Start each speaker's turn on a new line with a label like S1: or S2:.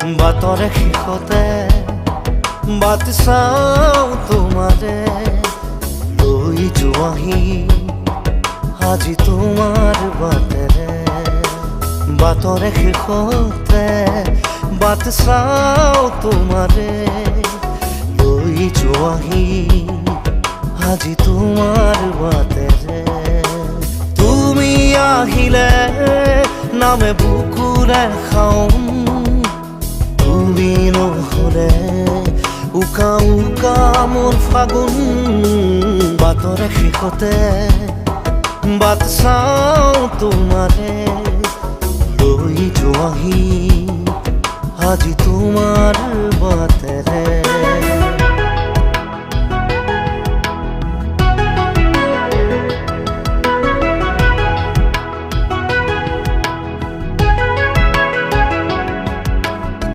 S1: বাটৰে শেষতে বাট চাওঁ তোমাৰে লৈ যোৱাহি আজি তোমাৰ বাটেৰে বাটৰে শেষতে বাট চাওঁ তোমাৰে লৈ যোৱাহি আজি তোমাৰ বাটেৰে তুমি আহিলে নামে বুকুৰে খাওঁ তুমি নহ'লে উকা উকা মোৰ ফাগুন বাটৰে শেষতে বাট চাওঁ তোমাৰে লৈ যোৱাহি আজি তোমাৰ বাটেৰে